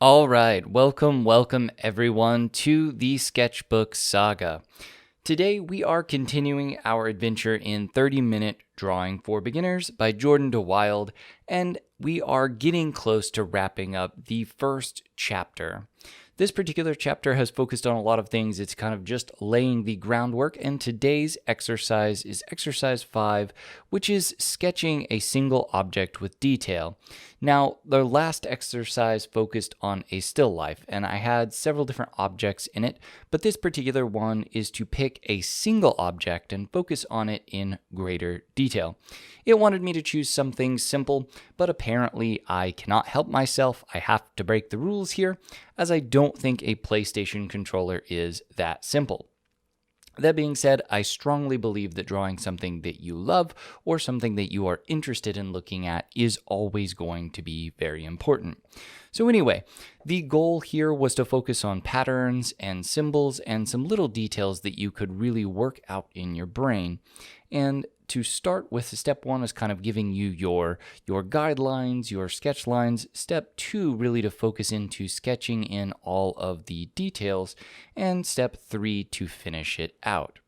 All right, welcome everyone to the Sketchbook Saga. Today we are continuing our adventure in 30-Minute Drawing for Beginners by Jordan DeWilde, and we are getting close to wrapping up the first chapter. This particular chapter has focused on a lot of things. It's kind of just laying the groundwork, and today's exercise is exercise 5, which is sketching a single object with detail. Now, the last exercise focused on a still life, and I had several different objects in it, but this particular one is to pick a single object and focus on it in greater detail. It wanted me to choose something simple, but apparently I cannot help myself. I have to break the rules here, as I don't think a PlayStation controller is that simple. That being said, I strongly believe that drawing something that you love or something that you are interested in looking at is always going to be very important. So anyway, the goal here was to focus on patterns and symbols and some little details that you could really work out in your brain. And to start with, step 1 is kind of giving you your guidelines, your sketch lines. Step 2, really to focus into sketching in all of the details. And step 3, to finish it out.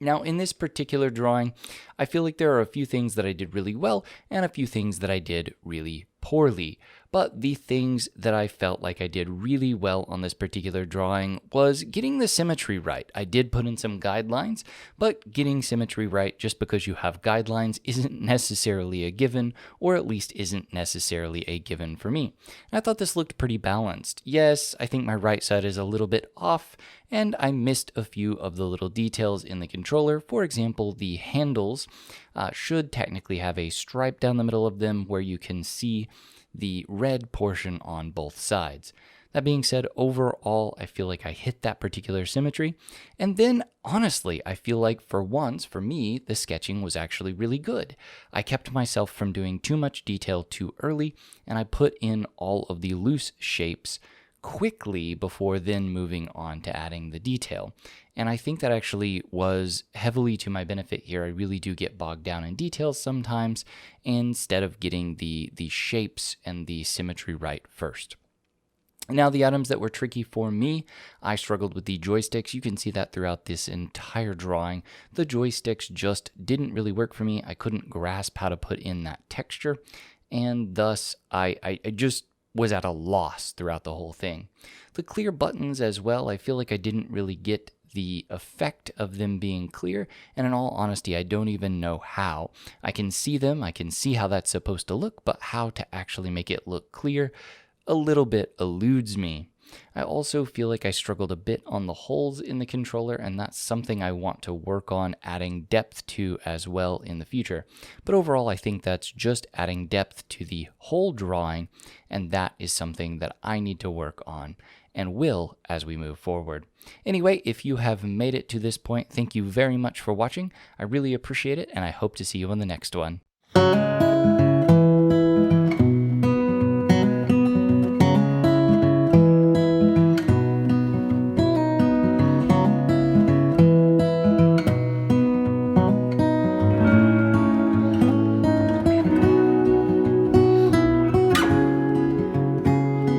Now, in this particular drawing, I feel like there are a few things that I did really well and a few things that I did really poorly. But the things that I felt like I did really well on this particular drawing was getting the symmetry right. I did put in some guidelines, but getting symmetry right just because you have guidelines isn't necessarily a given, or at least isn't necessarily a given for me. I thought this looked pretty balanced. Yes, I think my right side is a little bit off, and I missed a few of the little details in the controller. For example, the handles should technically have a stripe down the middle of them where you can see the red portion on both sides. That being said, overall, I feel like I hit that particular symmetry. And then, honestly, I feel like for once, for me, the sketching was actually really good. I kept myself from doing too much detail too early, and I put in all of the loose shapes quickly before then moving on to adding the detail. And I think that actually was heavily to my benefit here. I really do get bogged down in details sometimes instead of getting the shapes and the symmetry right first. Now, the items that were tricky for me, I struggled with the joysticks. You can see that throughout this entire drawing. The joysticks just didn't really work for me. I couldn't grasp how to put in that texture, and thus I just was at a loss throughout the whole thing. The clear buttons as well, I feel like I didn't really get the effect of them being clear, and in all honesty, I don't even know how. I can see them, I can see how that's supposed to look, but how to actually make it look clear a little bit eludes me. I also feel like I struggled a bit on the holes in the controller, and that's something I want to work on adding depth to as well in the future. But overall, I think that's just adding depth to the whole drawing, and that is something that I need to work on and will as we move forward. Anyway, if you have made it to this point, thank you very much for watching. I really appreciate it, and I hope to see you on the next one.